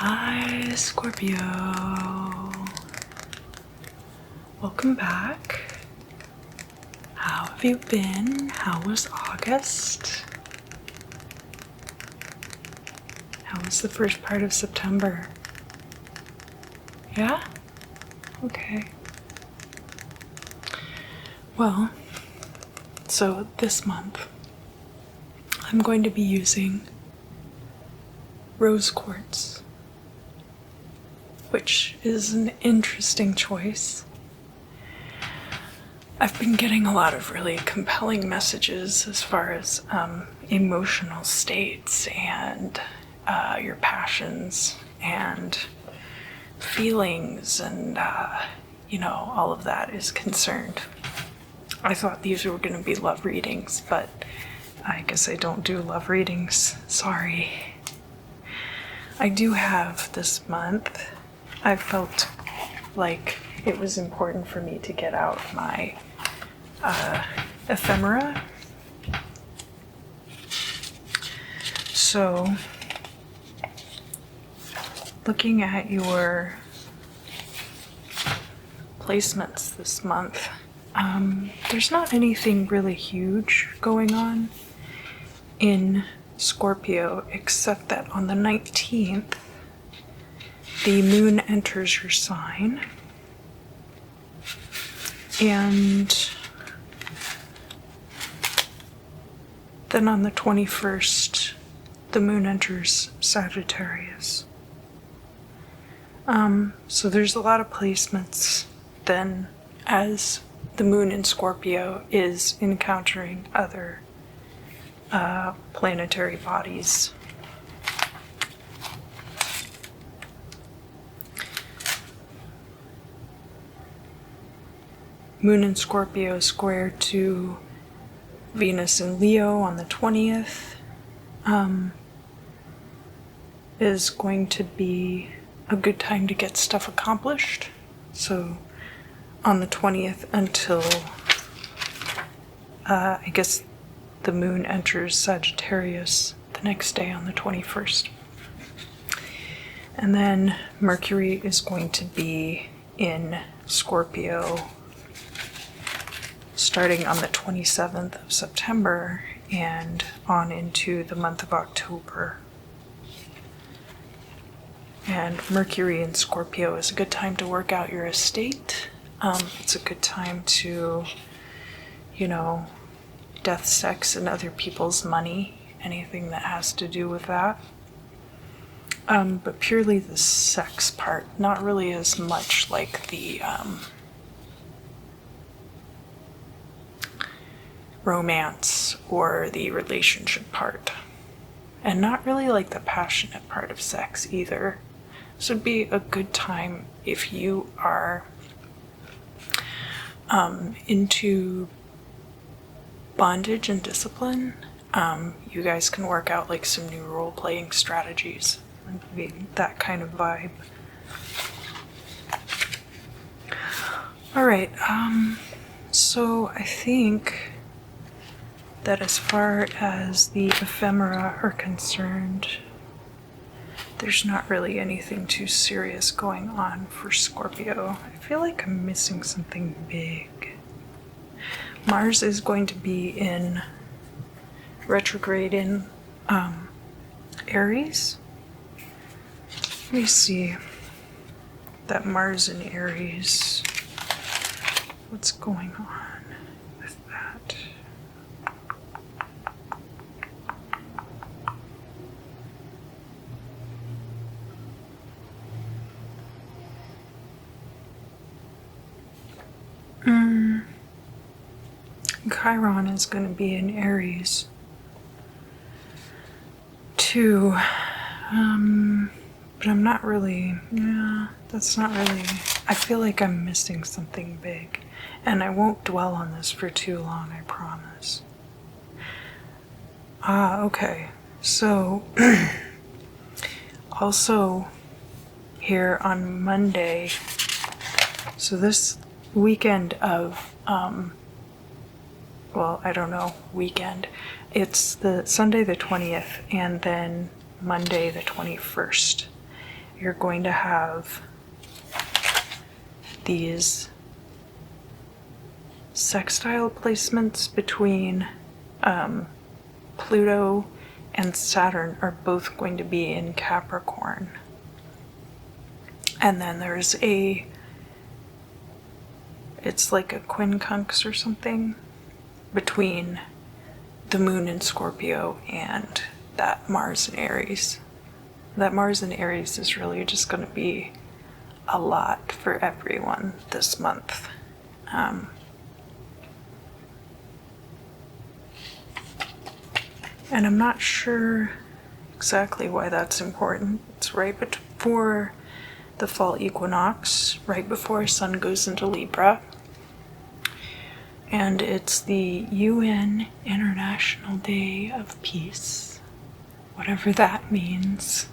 Hi, Scorpio. Welcome back. How have you been? How was August? How was the first part of September? Yeah? Okay. Well, so this month I'm going to be using rose quartz, which is an interesting choice. I've been getting a lot of really compelling messages as far as emotional states and your passions and feelings and, all of that is concerned. I thought these were going to be love readings, but I guess I don't do love readings. Sorry. I do have this month. I felt like it was important for me to get out my ephemera. So, looking at your placements this month, there's not anything really huge going on in Scorpio, except that on the 19th, the moon enters your sign, and then on the 21st, the moon enters Sagittarius. So there's a lot of placements then as the moon in Scorpio is encountering other planetary bodies. Moon in Scorpio square to Venus in Leo on the 20th is going to be a good time to get stuff accomplished. So on the 20th until I guess the moon enters Sagittarius the next day on the 21st. And then Mercury is going to be in Scorpio starting on the 27th of September and on into the month of October. And Mercury in Scorpio is a good time to work out your estate. It's a good time to, death, sex, and other people's money, anything that has to do with that. But purely the sex part, not really as much like the romance or the relationship part. And not really like the passionate part of sex either. This would be a good time if you are into bondage and discipline. You guys can work out like some new role-playing strategies. Maybe that kind of vibe. Alright, so I think that as far as the ephemera are concerned, there's not really anything too serious going on for Scorpio. I feel like I'm missing something big. Mars is going to be in retrograde in Aries. Let me see that Mars in Aries. What's going on with that? Chiron is going to be in Aries too, but I'm not really, that's not really, I feel like I'm missing something big, and I won't dwell on this for too long, I promise. Okay, so also here on Monday, so this weekend of weekend. It's the Sunday the 20th and then Monday the 21st. you're going to have these sextile placements between Pluto and Saturn are both going to be in Capricorn. And then there's it's like a quincunx or something between the moon in Scorpio and that Mars in Aries. That Mars in Aries is really just going to be a lot for everyone this month. And I'm not sure exactly why that's important. It's right before the fall equinox, right before Sun goes into Libra. And it's the UN International Day of Peace, whatever that means.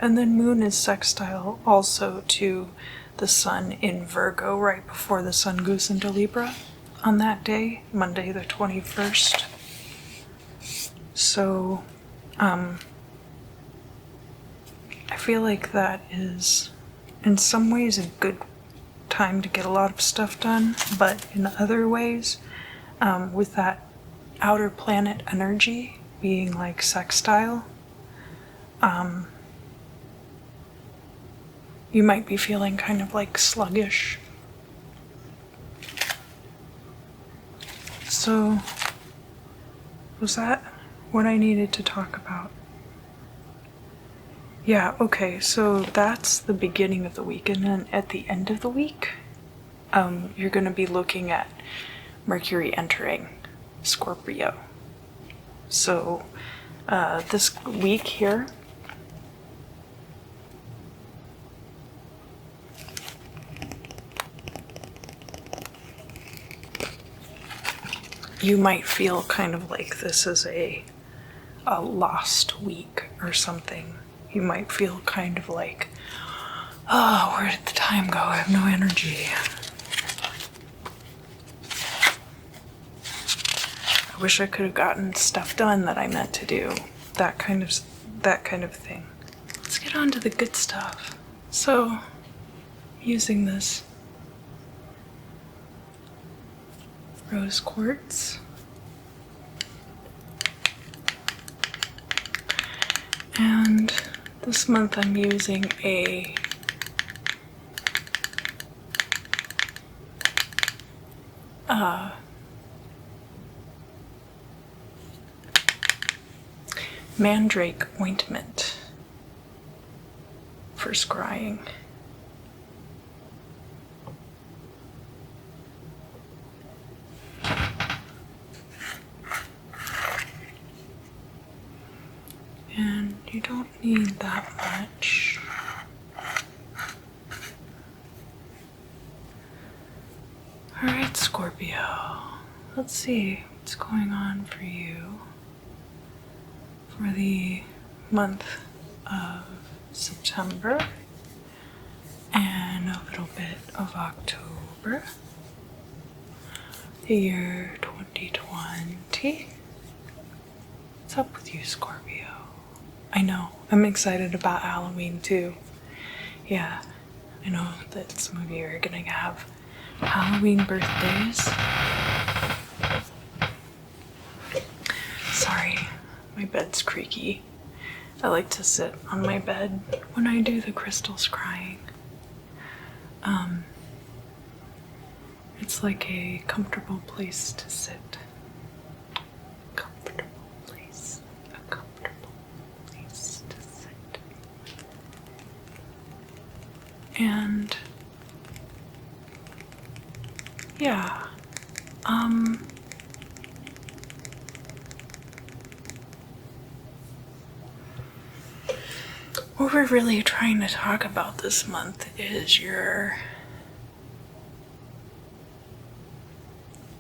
And then Moon is sextile also to the Sun in Virgo right before the Sun goes into Libra on that day, Monday the 21st. So, I feel like that is in some ways a good time to get a lot of stuff done, but in other ways, with that outer planet energy being like sextile, you might be feeling kind of like sluggish. So, was that what I needed to talk about? Yeah, okay, so that's the beginning of the week, and then at the end of the week, you're going to be looking at Mercury entering Scorpio. So, this week here, you might feel kind of like this is a lost week or something. You might feel kind of like, oh, where did the time go? I have no energy. I wish I could have gotten stuff done that I meant to do. That kind of thing. Let's get on to the good stuff. So, using this rose quartz. And this month I'm using a Mandrake Ointment for scrying. And you don't need that much. Alright, Scorpio. Let's see what's going on for you for the month of September and a little bit of October, the year 2020. What's up with you, Scorpio? I know, I'm excited about Halloween too. Yeah, I know that some of you are gonna have Halloween birthdays. Sorry, my bed's creaky. I like to sit on my bed when I do the crystal scrying. It's like a comfortable place to sit. Comfortable place. A comfortable place to sit. And yeah, what we're really trying to talk about this month is your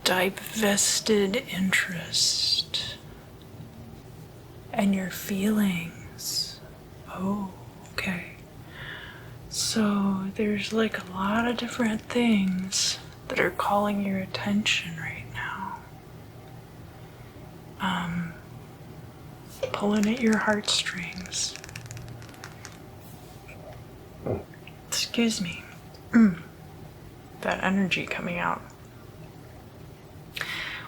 divested interest and your feelings. Oh, okay. So there's like a lot of different things that are calling your attention right now. pulling at your heartstrings. Excuse me. That energy coming out.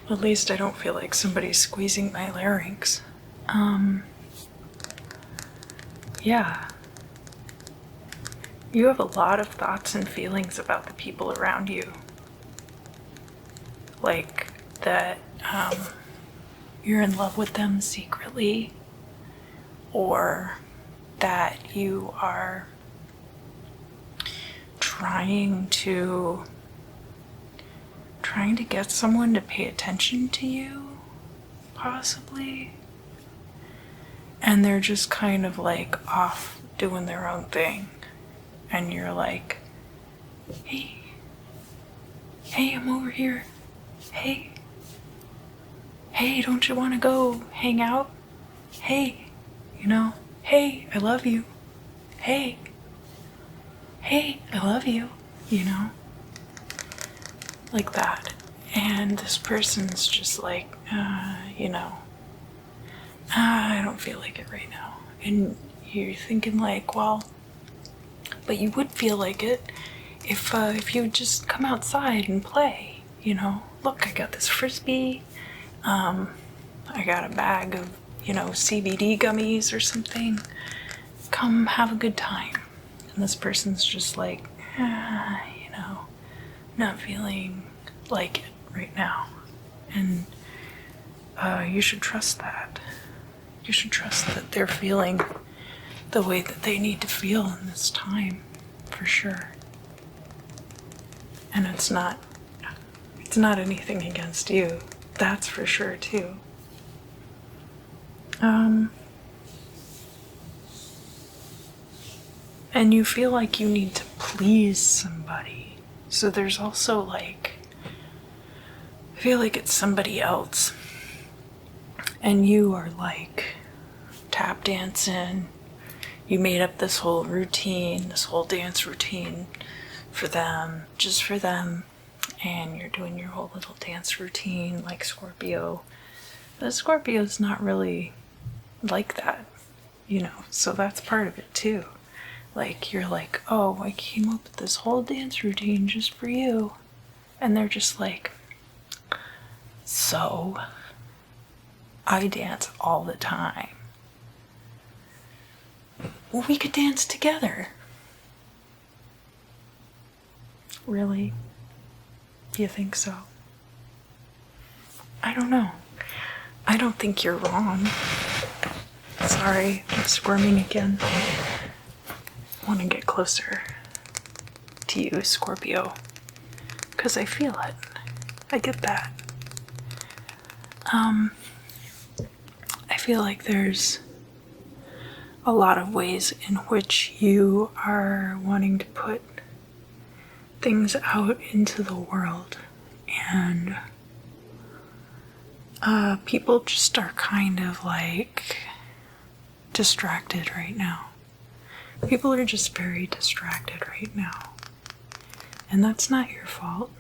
Well, at least I don't feel like somebody's squeezing my larynx. Yeah. You have a lot of thoughts and feelings about the people around you. Like that you're in love with them secretly, or that you are trying to get someone to pay attention to you, possibly. And they're just kind of like off doing their own thing. And you're like, hey, I'm over here. Hey, don't you want to go hang out? Hey, hey, I love you. Hey, I love you, like that. And this person's just like, I don't feel like it right now. And you're thinking like, well, but you would feel like it if you would just come outside and play, Look, I got this frisbee. I got a bag of, CBD gummies or something. Come have a good time. And this person's just like, not feeling like it right now. And you should trust that. You should trust that they're feeling the way that they need to feel in this time, for sure. And it's not anything against you. That's for sure, too. And you feel like you need to please somebody. So there's also like, I feel like it's somebody else. And you are like tap dancing. You made up this whole routine, this whole dance routine for them, just for them. And you're doing your whole little dance routine like Scorpio. But Scorpio's not really like that, so that's part of it too. Like, you're like, oh, I came up with this whole dance routine just for you. And they're just like, so, I dance all the time. Well, we could dance together. Really? Do you think so? I don't know. I don't think you're wrong. Sorry, I'm squirming again. I want to get closer to you, Scorpio, because I feel it. I get that. I feel like there's a lot of ways in which you are wanting to put things out into the world, and people just are kind of like distracted right now. People are just very distracted right now. And that's not your fault,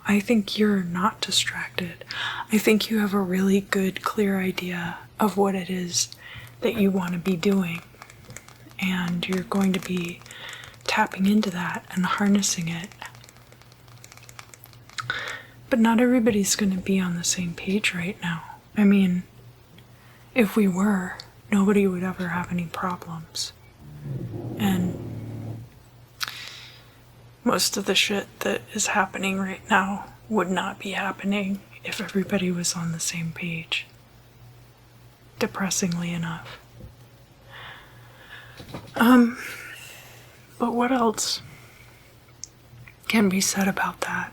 I think you're not distracted. I think you have a really good, clear idea of what it is that you want to be doing. And you're going to be tapping into that and harnessing it. But not everybody's going to be on the same page right now. I mean, if we were, nobody would ever have any problems. And most of the shit that is happening right now would not be happening if everybody was on the same page. Depressingly enough. But what else can be said about that?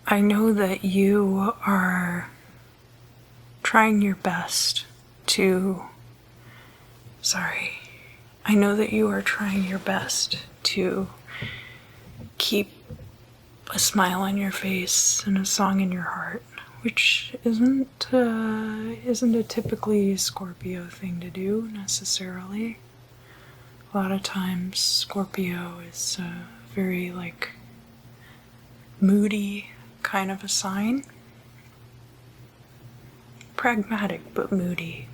I know that you are trying your best to keep a smile on your face and a song in your heart, which isn't a typically Scorpio thing to do necessarily. A lot of times Scorpio is very moody kind of a sign. pragmatic but moody.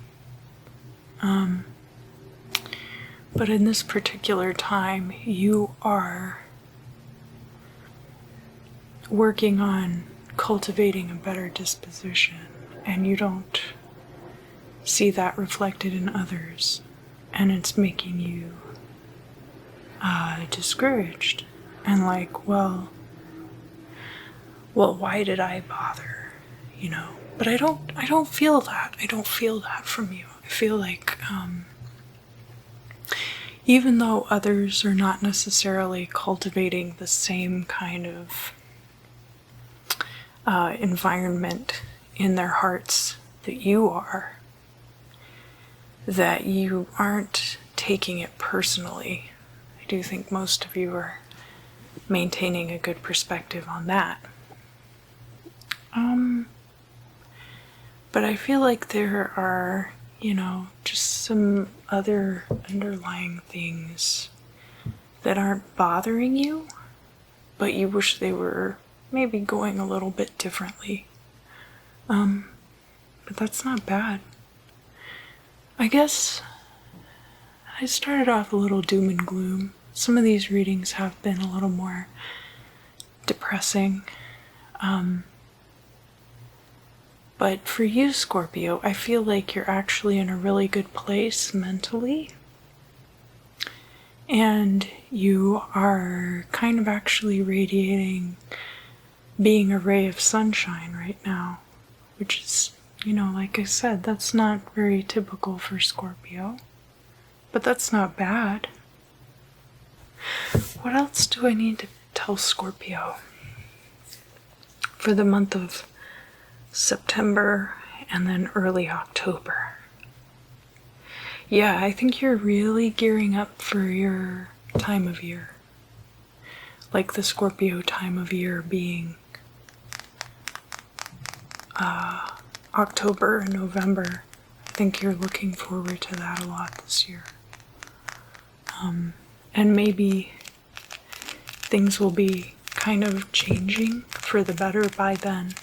But in this particular time, you are working on cultivating a better disposition, and you don't see that reflected in others, and it's making you discouraged and like, well, why did I bother, you know? But I don't feel that. I don't feel that from you. I feel like even though others are not necessarily cultivating the same kind of environment in their hearts that you are, that you aren't taking it personally. I do think most of you are maintaining a good perspective on that. But I feel like there are, you know, just some other underlying things that aren't bothering you, but you wish they were maybe going a little bit differently. But that's not bad. I guess I started off a little doom and gloom. Some of these readings have been a little more depressing. But for you, Scorpio, I feel like you're actually in a really good place mentally. And you are kind of actually radiating being a ray of sunshine right now, which is, you know, like I said, that's not very typical for Scorpio, but that's not bad. What else do I need to tell Scorpio for the month of September and then early October? Yeah, I think you're really gearing up for your time of year. Like the Scorpio time of year being October and November. I think you're looking forward to that a lot this year. And maybe things will be kind of changing for the better by then.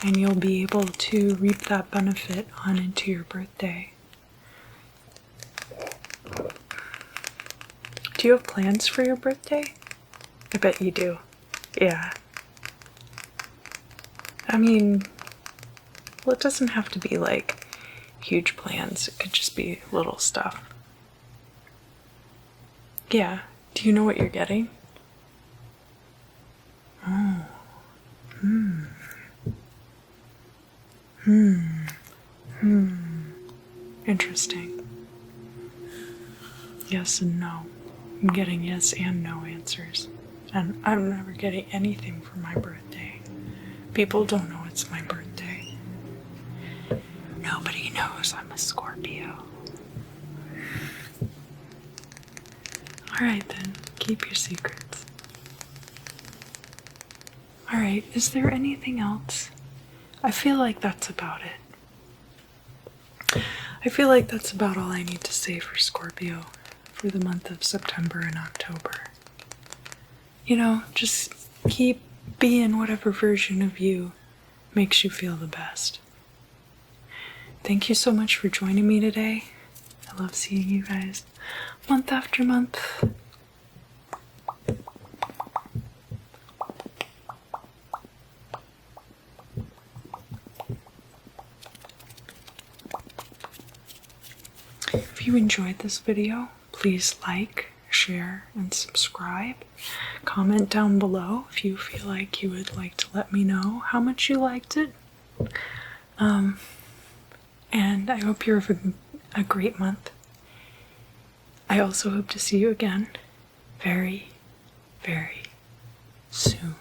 And you'll be able to reap that benefit on into your birthday. Do you have plans for your birthday? I bet you do. Yeah. I mean, well, it doesn't have to be like huge plans. It could just be little stuff. Yeah. Do you know what you're getting? Oh. Interesting. Yes and no. I'm getting yes and no answers. And I'm never getting anything for my birthday. People don't know it's my birthday. Nobody knows I'm a Scorpio. Alright then, keep your secrets. Alright, is there anything else? I feel like that's about it. I feel like that's about all I need to say for Scorpio for the month of September and October. You know, just keep being whatever version of you makes you feel the best. Thank you so much for joining me today. I love seeing you guys month after month. If you enjoyed this video, please like, share, and subscribe. Comment down below if you feel like you would like to let me know how much you liked it. And I hope you're having a great month. I also hope to see you again very, very soon.